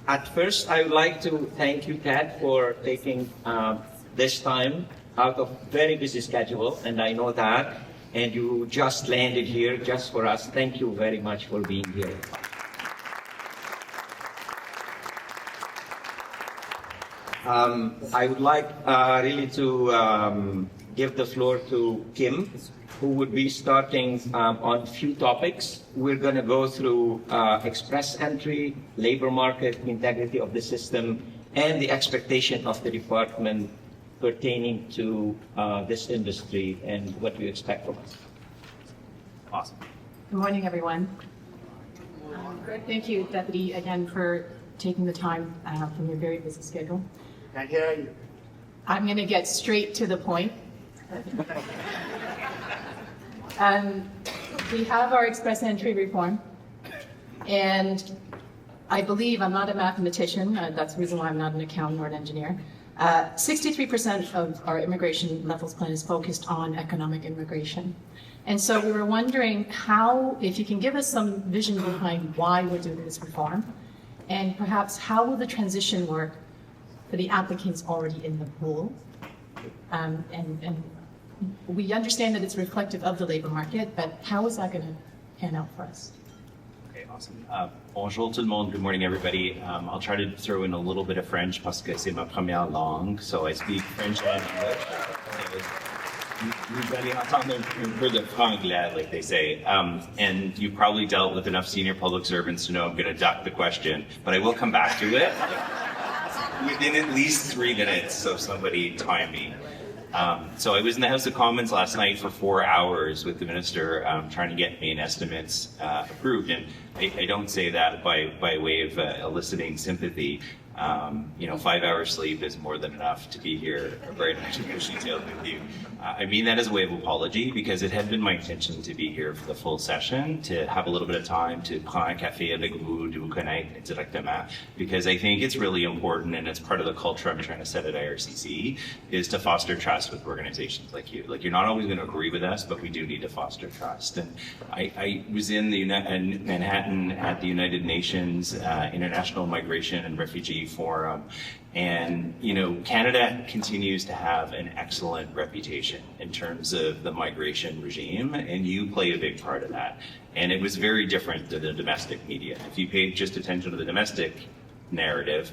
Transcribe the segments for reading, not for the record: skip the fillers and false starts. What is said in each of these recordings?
At first, I would like to thank you, Ted, for taking this time out of very busy schedule, and I know that, and you just landed here just for us. Thank you very much for being here. I would like really to give the floor to Kim, who would be starting on a few topics. We're going to go through express entry, labor market, integrity of the system, and the expectation of the department pertaining to this industry and what you expect from us. Awesome. Good morning, everyone. Thank you, Deputy, again, for taking the time from your very busy schedule. I hear you. I'm going to get straight to the point. We have our express entry reform, and I believe, I'm not a mathematician, that's the reason why I'm not an accountant or an engineer, 63% of our immigration levels plan is focused on economic immigration. And so we were wondering how, if you can give us some vision behind why we're doing this reform, and perhaps how will the transition work for the applicants already in the pool. And we understand that it's reflective of the labor market, but how is that going to pan out for us? Okay, awesome. Bonjour tout le monde. Good morning, everybody. I'll try to throw in a little bit of French parce que c'est ma première langue, so I speak French and English. Vous allez entendre un peu de franglais, like they say. And you've probably dealt with enough senior public servants to know I'm going to duck the question, but I will come back to it within at least 3 minutes, so somebody time me. So I was in the House of Commons last night for 4 hours with the minister trying to get main estimates approved. And I don't say that by way of eliciting sympathy. 5 hours sleep is more than enough to be here very much detailed with you. I mean that as a way of apology, because it had been my intention to be here for the full session, to have a little bit of time to prendre un café avec vous, de vous connaître directement, because I think it's really important, and it's part of the culture I'm trying to set at IRCC, is to foster trust with organizations like you. Like, you're not always going to agree with us, but we do need to foster trust. And I was in Manhattan at the United Nations International Migration and Refugee Forum, and Canada continues to have an excellent reputation in terms of the migration regime, and you play a big part of that. And it was very different than the domestic media. If you paid just attention to the domestic narrative,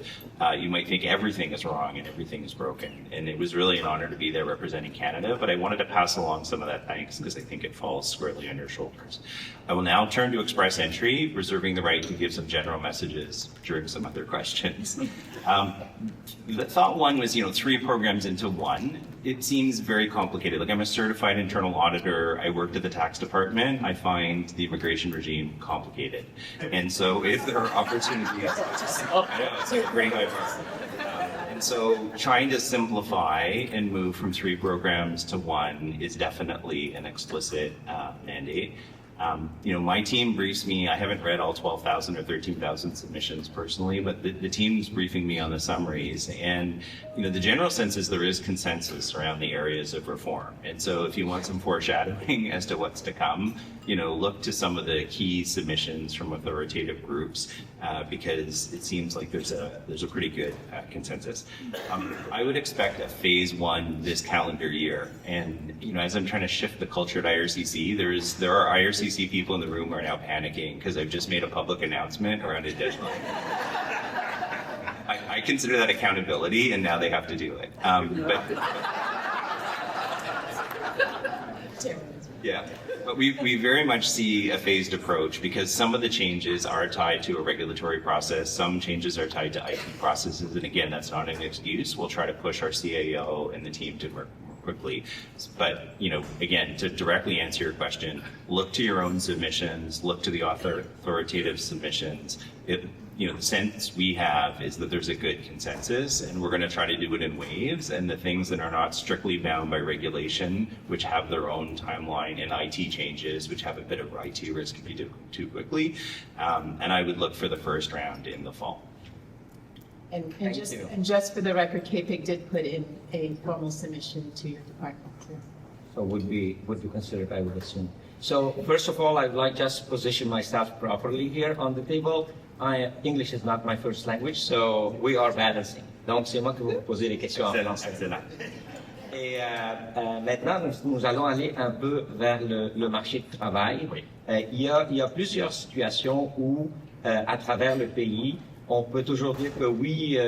you might think everything is wrong and everything is broken. And it was really an honor to be there representing Canada, but I wanted to pass along some of that thanks because I think it falls squarely on your shoulders. I will now turn to express entry, reserving the right to give some general messages during some other questions. The thought one was, 3 programs into one. It seems very complicated. Like, I'm a certified internal auditor. I worked at the tax department. I find the immigration regime complicated. And so if there are opportunities, I know, it's a great high bar. And so trying to simplify and move from 3 programs to 1 is definitely an explicit mandate. My team briefs me. I haven't read all 12,000 or 13,000 submissions personally, but the team's briefing me on the summaries. And, the general sense is there is consensus around the areas of reform. And so if you want some foreshadowing as to what's to come, look to some of the key submissions from authoritative groups, because it seems like there's a pretty good consensus. I would expect a phase 1 this calendar year. And, as I'm trying to shift the culture at IRCC, there are IRCC people in the room who are now panicking because I've just made a public announcement around a deadline. I consider that accountability, and now they have to do it. But we very much see a phased approach, because some of the changes are tied to a regulatory process, some changes are tied to IT processes, and again, that's not an excuse. We'll try to push our CAO and the team to work more quickly. But, again, to directly answer your question, look to your own submissions, look to the authoritative submissions. The sense we have is that there's a good consensus, and we're going to try to do it in waves, and the things that are not strictly bound by regulation, which have their own timeline, and IT changes, which have a bit of IT risk if you do too quickly. And I would look for the first round in the fall. And just for the record, CAPIC did put in a formal submission to your department too. So would be considered, I would assume. So first of all, I'd like just position myself properly here on the table. English is not my first language, so we are balancing. Donc, c'est moi qui vais vous poser les questions en français. Excellent. Et maintenant, nous allons aller un peu vers le marché du travail. Oui. Il y a plusieurs situations où, à travers le pays, on peut toujours dire que oui,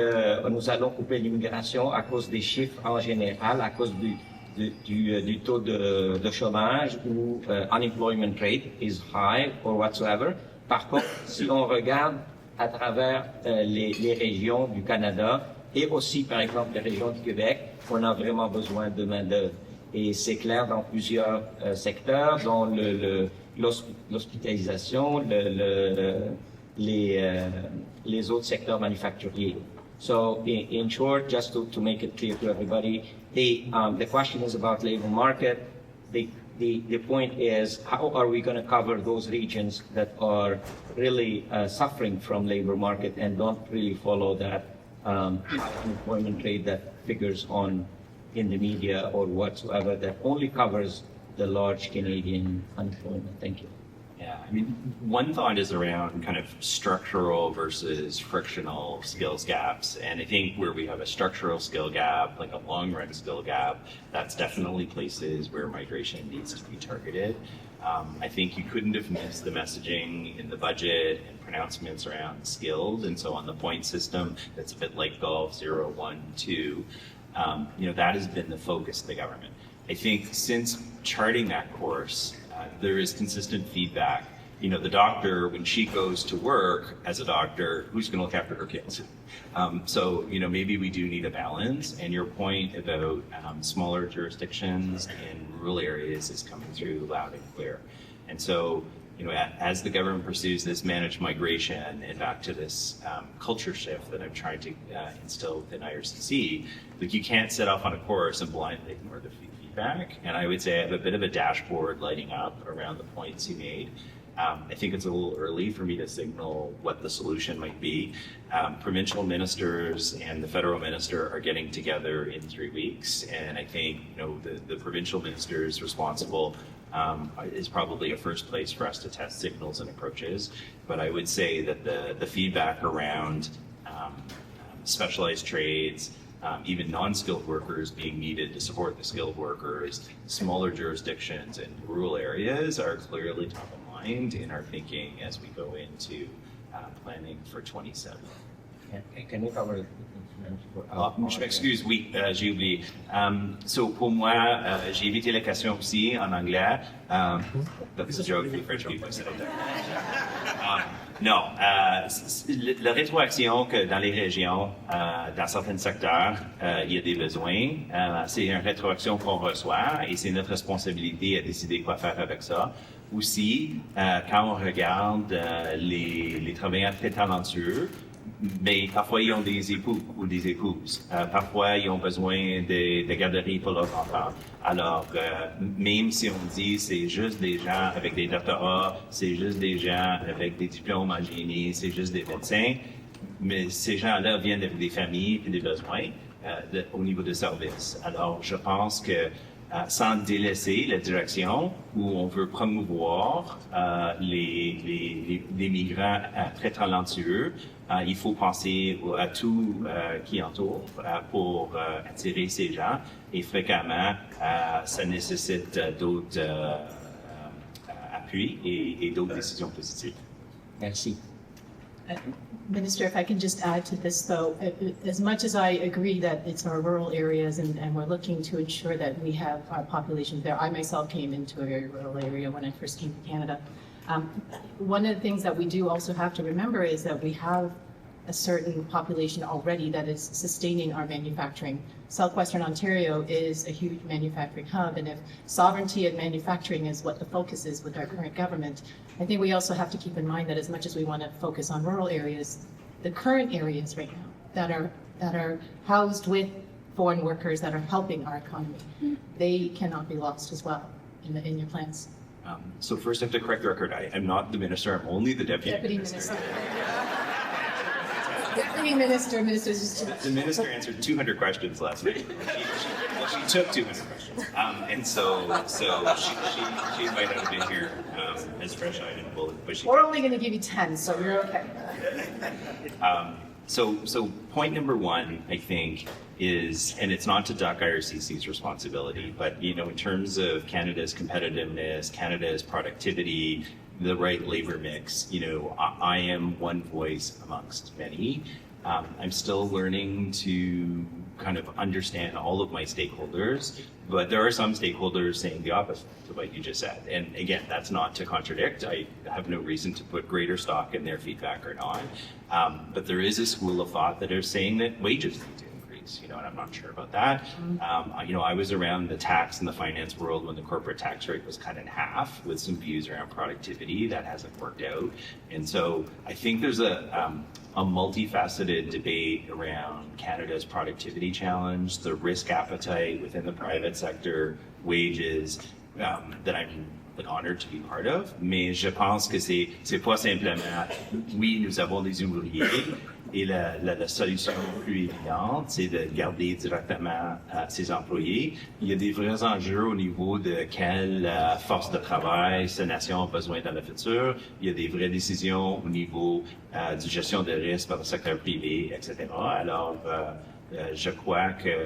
nous allons couper l'immigration à cause des chiffres en général, à cause du taux de chômage ou unemployment rate is high or whatsoever. Par contre, si on regarde à travers les régions du Canada et aussi, par exemple, les régions du Québec, on a vraiment besoin de main-d'œuvre. Et c'est clair dans plusieurs secteurs, dont l'hospitalisation, les autres secteurs manufacturiers. So, in short, just to make it clear to everybody, the question is about labor market. The point is, how are we going to cover those regions that are really suffering from labor market and don't really follow that unemployment rate that figures on in the media or whatsoever, that only covers the large Canadian unemployment? Thank you. Yeah, I mean, one thought is around kind of structural versus frictional skills gaps. And I think where we have a structural skill gap, like a long run skill gap, that's definitely places where migration needs to be targeted. I think you couldn't have missed the messaging in the budget and pronouncements around skilled. And so on the point system, that's a bit like golf 0, 1, 2. That has been the focus of the government. I think since charting that course, there is consistent feedback. The doctor, when she goes to work as a doctor, who's going to look after her kids? So, maybe we do need a balance. And your point about smaller jurisdictions in rural areas is coming through loud and clear. And so, as the government pursues this managed migration and back to this culture shift that I'm trying to instill within IRCC, you can't set off on a course and blindly ignore the feedback. And I would say I have a bit of a dashboard lighting up around the points you made. I think it's a little early for me to signal what the solution might be. Provincial ministers and the federal minister are getting together in 3 weeks, and I think the provincial minister is responsible is probably a first place for us to test signals and approaches. But I would say that the feedback around specialized trades, even non-skilled workers being needed to support the skilled workers, smaller jurisdictions and rural areas are clearly top of mind in our thinking as we go into planning for 27. Can you cover? Je m'excuse, oui, j'ai oublié. So pour moi, j'ai évité la question aussi en anglais. That's a joke for French people. Non, la rétroaction que dans les régions, dans certains secteurs, il y a des besoins, c'est une rétroaction qu'on reçoit et c'est notre responsabilité à décider quoi faire avec ça. Aussi, quand on regarde les travailleurs très talentueux, mais parfois ils ont des époux ou des épouses. Parfois ils ont besoin de garderies pour leurs enfants. Alors, même si on dit c'est juste des gens avec des doctorats, c'est juste des gens avec des diplômes en génie, c'est juste des médecins, mais ces gens-là viennent avec des familles et des besoins au niveau de service. Alors, je pense que sans délaisser la direction où on veut promouvoir les migrants très talentueux, il faut penser à tout qui entoure pour attirer ces gens et fréquemment ça nécessite d'autres appuis et d'autres décisions positives. Merci. Minister, if I can just add to this, though, as much as I agree that it's our rural areas and we're looking to ensure that we have our population there, I myself came into a very rural area when I first came to Canada. One of the things that we do also have to remember is that we have a certain population already that is sustaining our manufacturing. Southwestern Ontario is a huge manufacturing hub, and if sovereignty and manufacturing is what the focus is with our current government, I think we also have to keep in mind that as much as we want to focus on rural areas, the current areas right now that are housed with foreign workers that are helping our economy, they cannot be lost as well in your plans. So first I have to correct the record. I'm not the minister, I'm only the deputy minister. Minister. Deputy Minister, Ministers. The minister answered 200 questions last night. She took 200 questions. And so she might have been here as fresh-eyed and bullet, but she. We're only going to give you 10, so you're okay. So point number one, I think, is, and it's not to duck IRCC's responsibility, but in terms of Canada's competitiveness, Canada's productivity, the right labor mix, I am one voice amongst many. I'm still learning to kind of understand all of my stakeholders, but there are some stakeholders saying the opposite to what you just said. And again, that's not to contradict. I have no reason to put greater stock in their feedback or not. But there is a school of thought that are saying that wages need to increase, and I'm not sure about that. I was around the tax and the finance world when the corporate tax rate was cut in half with some views around productivity. That hasn't worked out. And so I think there's a multifaceted debate around Canada's productivity challenge, the risk appetite within the private sector, wages, that I'm honored to be part of. Mais je pense que c'est pas simplement, oui, nous avons des ouvriers, et la solution plus évidente, c'est de garder directement ces employés. Il y a des vrais enjeux au niveau de quelle force de travail cette nation a besoin dans le futur. Il y a des vraies décisions au niveau de gestion de risque par le secteur privé, etc. Alors, je crois que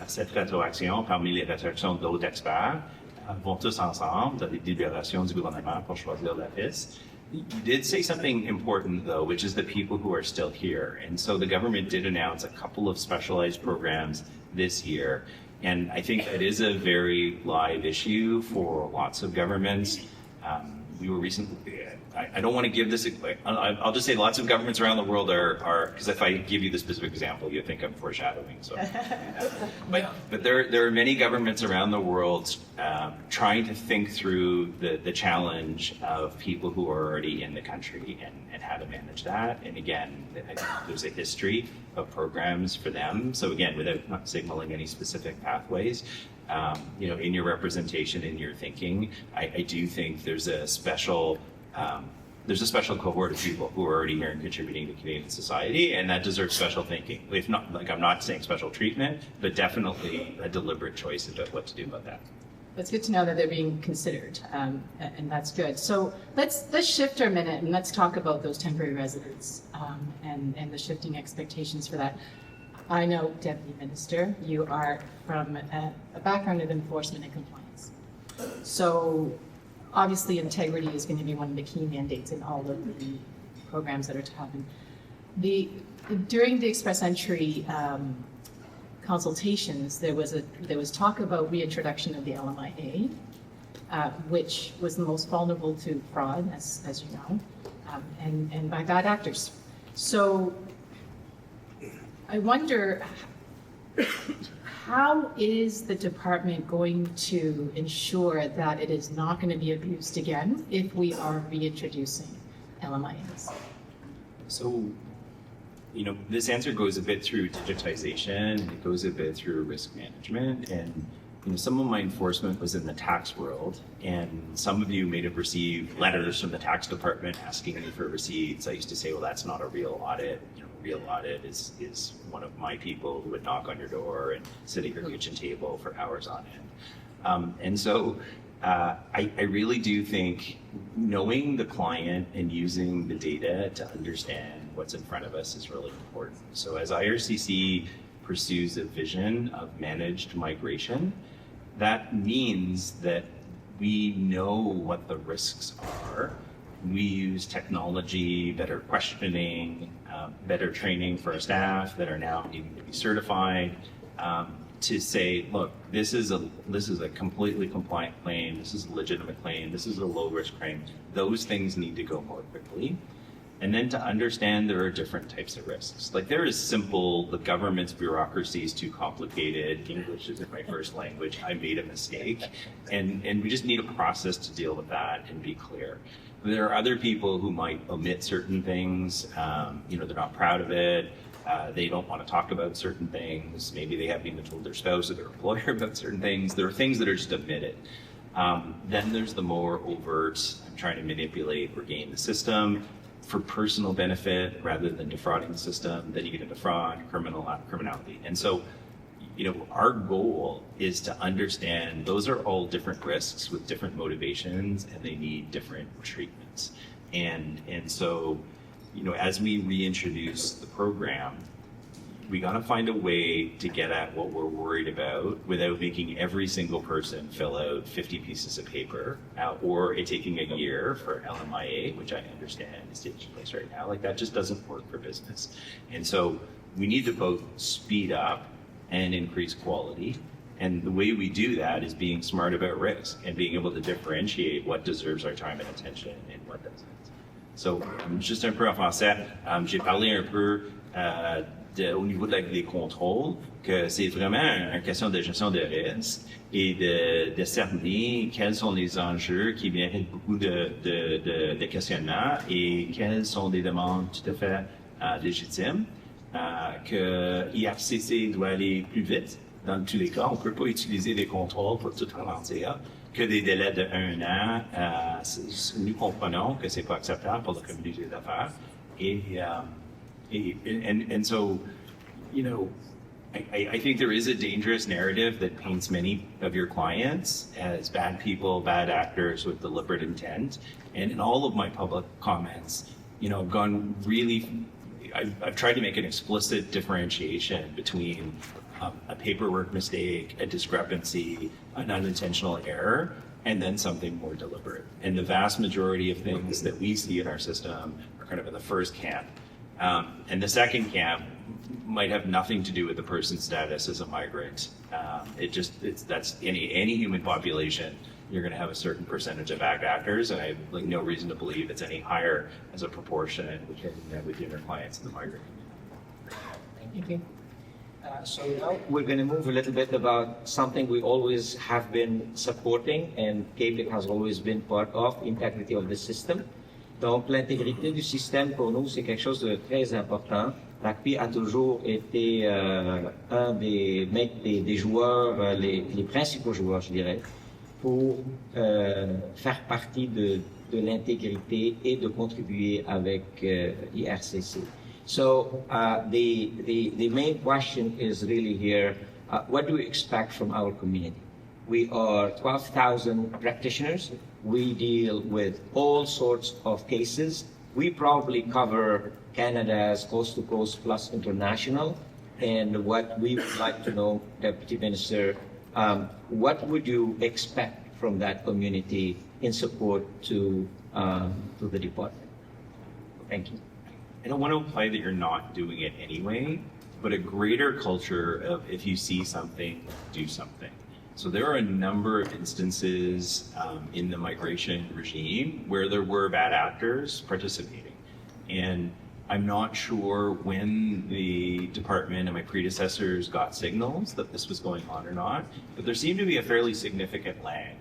cette rétroaction, parmi les rétroactions d'autres experts, vont tous ensemble dans les délibérations du gouvernement pour choisir la piste. You did say something important, though, which is the people who are still here. And so the government did announce a couple of specialized programs this year. And I think that is a very live issue for lots of governments. We were recently, I don't want to give this, I'll just say lots of governments around the world are, because if I give you the specific example, you think I'm foreshadowing. So, but there are many governments around the world trying to think through the challenge of people who are already in the country and how to manage that. And again, I think there's a history of programs for them. So again, without not signaling any specific pathways, in your representation, in your thinking, I do think there's a special cohort of people who are already here and contributing to Canadian society, and that deserves special thinking. If not, I'm not saying special treatment, but definitely a deliberate choice about what to do about that. It's good to know that they're being considered, and that's good. So let's shift our minute and let's talk about those temporary residents and the shifting expectations for that. I know, Deputy Minister, you are from a background of enforcement and compliance. So obviously integrity is going to be one of the key mandates in all of the programs that are to happen. During the express entry consultations, there was talk about reintroduction of the LMIA, which was the most vulnerable to fraud, as you know, and by bad actors. So I wonder, how is the department going to ensure that it is not going to be abused again if we are reintroducing LMIAs? So, this answer goes a bit through digitization, it goes a bit through risk management, and some of my enforcement was in the tax world, and some of you may have received letters from the tax department asking me for receipts. I used to say, well, that's not a real audit. Real audit is one of my people who would knock on your door and sit at your kitchen table for hours on end. And so I really do think knowing the client and using the data to understand what's in front of us is really important. So as IRCC pursues a vision of managed migration, that means that we know what the risks are. We use technology, better questioning, better training for our staff that are now needing to be certified, to say, look, this is a completely compliant claim, this is a legitimate claim, this is a low-risk claim. Those things need to go more quickly. And then to understand there are different types of risks. Like there is simple, the government's bureaucracy is too complicated, English isn't my first language, I made a mistake. And we just need a process to deal with that and be clear. There are other people who might omit certain things, they're not proud of it, they don't want to talk about certain things, maybe they haven't even told their spouse or their employer about certain things. There are things that are just omitted. Then there's the more overt, I'm trying to manipulate or game the system. for personal benefit rather than defrauding the system, then you get into fraud, criminality. And so, our goal is to understand those are all different risks with different motivations, and they need different treatments. And so, as we reintroduce the program, we got to find a way to get at what we're worried about without making every single person fill out 50 pieces of paper, or it taking a year for LMIA, which I understand is taking place right now. Like, that just doesn't work for business. And so we need to both speed up and increase quality. And the way we do that is being smart about risk and being able to differentiate what deserves our time and attention and what doesn't. So, juste un peu en français, j'ai parlé un peu au niveau des contrôles, que c'est vraiment une question de gestion de risque et de cerner quels sont les enjeux qui méritent beaucoup de questionnements et quelles sont des demandes tout à fait légitimes, que IRCC doit aller plus vite. Dans tous les cas, on ne peut pas utiliser des contrôles pour tout ralentir, que des délais de 1 an. Nous comprenons que c'est pas acceptable pour la communauté d'affaires. And so, I think there is a dangerous narrative that paints many of your clients as bad people, bad actors with deliberate intent. And in all of my public comments, I've gone really, I've tried to make an explicit differentiation between a paperwork mistake, a discrepancy, an unintentional error, and then something more deliberate. And the vast majority of things that we see in our system are kind of in the first camp. And the second camp might have nothing to do with the person's status as a migrant. That's any human population, you're going to have a certain percentage of bad actors, and I have no reason to believe it's any higher as a proportion within our clients in the migrant community. Thank you. So now we're going to move a little bit about something we always have been supporting, and CAPIC has always been part of, integrity of the system. Donc, l'intégrité du système, pour nous, c'est quelque chose de très important. RACPI a toujours été un des joueurs, les principaux joueurs, je dirais, pour faire partie de l'intégrité et de contribuer avec IRCC. So the main question is really here, what do we expect from our community? We are 12,000 practitioners. We deal with all sorts of cases. We probably cover Canada's coast to coast plus international. And what we would like to know, Deputy Minister, what would you expect from that community in support to the department? Thank you. I don't want to imply that you're not doing it anyway, but a greater culture of if you see something, do something. So there are a number of instances in the migration regime where there were bad actors participating. And I'm not sure when the department and my predecessors got signals that this was going on or not, but there seemed to be a fairly significant lag.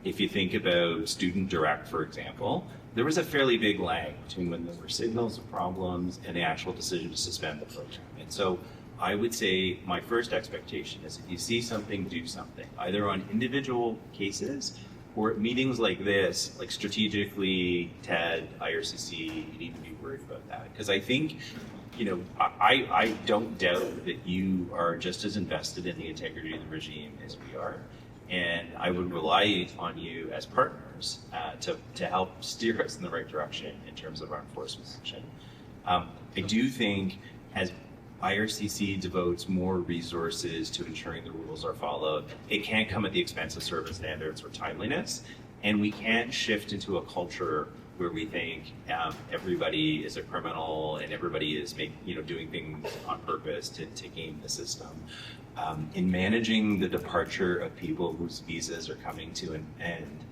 If you think about Student Direct, for example, there was a fairly big lag between when there were signals of problems and the actual decision to suspend the program. And so I would say my first expectation is if you see something, do something, either on individual cases or at meetings like this, like strategically, TED, IRCC, you need to be worried about that. Because I think, I don't doubt that you are just as invested in the integrity of the regime as we are. And I would rely on you as partners to help steer us in the right direction in terms of our enforcement action. I do think as IRCC devotes more resources to ensuring the rules are followed, it can't come at the expense of service standards or timeliness. And we can't shift into a culture where we think everybody is a criminal and everybody is doing things on purpose to game the system. In managing the departure of people whose visas are coming to an end,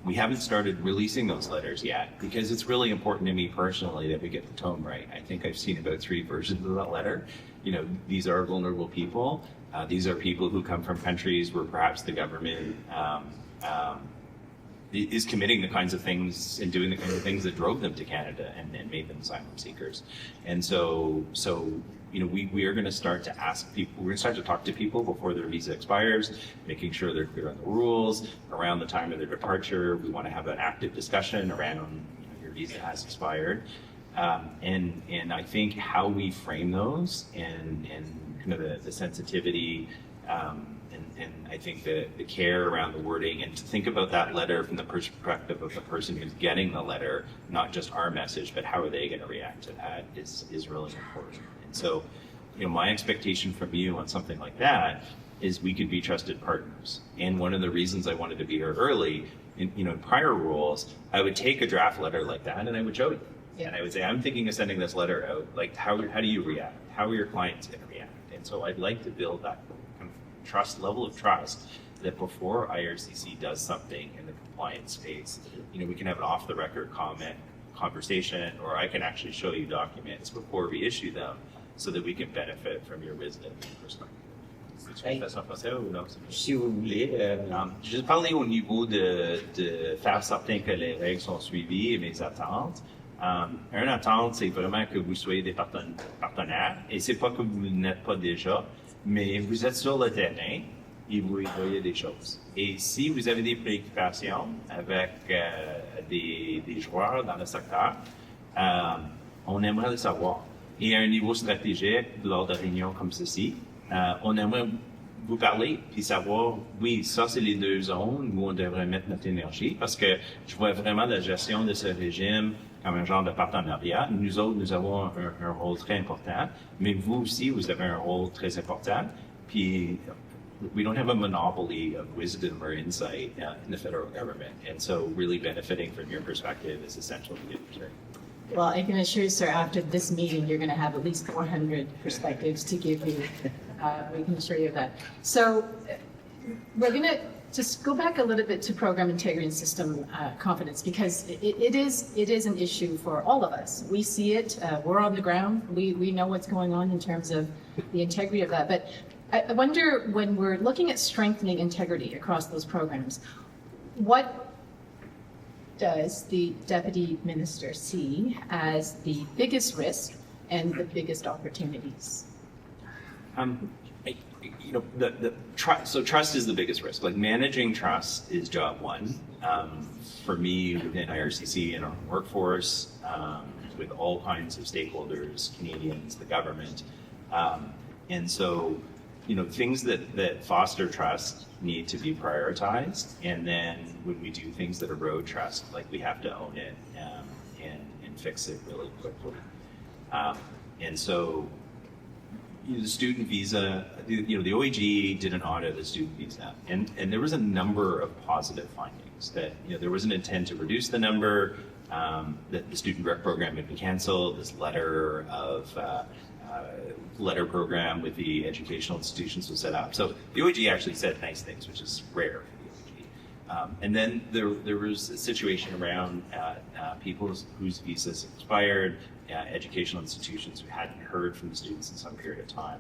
we haven't started releasing those letters yet because it's really important to me personally that we get the tone right. I think I've seen about 3 versions of that letter. These are vulnerable people. These are people who come from countries where perhaps the government is committing the kinds of things and doing the kinds of things that drove them to Canada and made them asylum seekers. And so we are going to start to ask people, we're going to start to talk to people before their visa expires, making sure they're clear on the rules, around the time of their departure. We want to have an active discussion around visa has expired. And I think how we frame those and kind of the sensitivity and I think the care around the wording, and to think about that letter from the perspective of the person who's getting the letter, not just our message, but how are they going to react to that is really important. And so, my expectation from you on something like that is we could be trusted partners. And one of the reasons I wanted to be here early, in prior roles, I would take a draft letter like that and I would show you. Yeah. And I would say, I'm thinking of sending this letter out. Like, how do you react? How are your clients going to react? And so I'd like to build that kind of level of trust that before IRCC does something in the compliance space, we can have an off-the-record conversation, or I can actually show you documents before we issue them so that we can benefit from your wisdom and perspective. Si vous voulez. Je parlais au niveau de faire certain que les règles sont suivies et mes attentes. Une attente, c'est vraiment que vous soyez des partenaires, et c'est pas que vous n'êtes pas déjà, mais vous êtes sur le terrain et vous y voyez des choses. Et si vous avez des préoccupations avec des joueurs dans le secteur, on aimerait le savoir. Et à un niveau stratégique, lors de réunions comme ceci, on aimerait vous parler puis savoir, oui, ça c'est les deux zones où on devrait mettre notre énergie, parce que je vois vraiment la gestion de ce régime comme un genre de partenariat. Nous autres, nous avons un rôle très important, mais vous aussi, vous avez un rôle très important. Puis, we don't have a monopoly of wisdom or insight in the federal government, and so really benefiting from your perspective is essential to the industry. Well, I can assure you, sir, after this meeting, you're going to have at least 400 perspectives to give you. We can assure you of that. So we're going to just go back a little bit to program integrity and system confidence, because it is an issue for all of us. We see it. We're on the ground. We know what's going on in terms of the integrity of that. But I wonder, when we're looking at strengthening integrity across those programs, what does the Deputy Minister see as the biggest risk and the biggest opportunities? So trust is the biggest risk. Like, managing trust is job one. For me, within IRCC and our workforce, with all kinds of stakeholders, Canadians, the government. And so, things that foster trust need to be prioritized. And then when we do things that erode trust, like, we have to own it and fix it really quickly. And so, the student visa, the OAG did an audit of the student visa, and there was a number of positive findings that, there was an intent to reduce the number, that the student rep program had been canceled, this letter program with the educational institutions was set up. So the OAG actually said nice things, which is rare for the OAG. And then there was a situation around people whose visas expired, educational institutions who hadn't heard from the students in some period of time.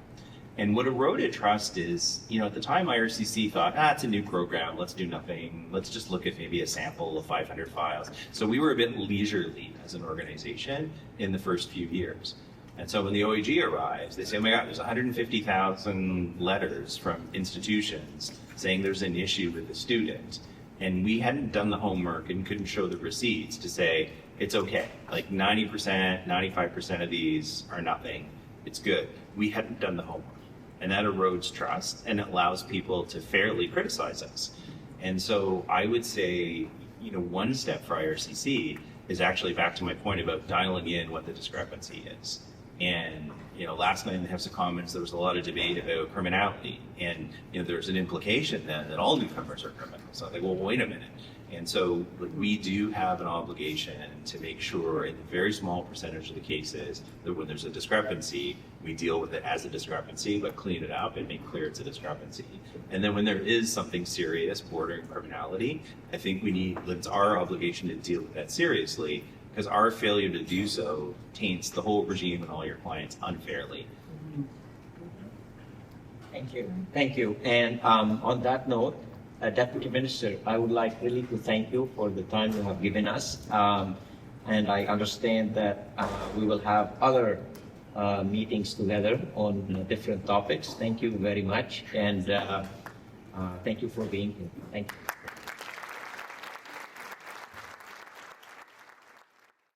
And what eroded trust is, at the time IRCC thought, it's a new program, let's do nothing, let's just look at maybe a sample of 500 files. So we were a bit leisurely as an organization in the first few years. And so when the OAG arrives, they say, oh my God, there's 150,000 letters from institutions saying there's an issue with the student. And we hadn't done the homework and couldn't show the receipts to say, it's okay. Like 90%, 95% of these are nothing. It's good. We hadn't done the homework. And that erodes trust, and it allows people to fairly criticize us. And so I would say, one step for IRCC is actually back to my point about dialing in what the discrepancy is. And, last night in the House of Commons, there was a lot of debate about criminality. And, there's an implication then that all newcomers are criminals. So I think, well, wait a minute. And so we do have an obligation to make sure in a very small percentage of the cases that when there's a discrepancy, we deal with it as a discrepancy, but clean it up and make clear it's a discrepancy. And then when there is something serious bordering criminality, I think it's our obligation to deal with that seriously, because our failure to do so taints the whole regime and all your clients unfairly. Thank you. And on that note, Deputy Minister, I would like really to thank you for the time you have given us. And I understand that we will have other meetings together on different topics. Thank you very much. And thank you for being here. Thank you.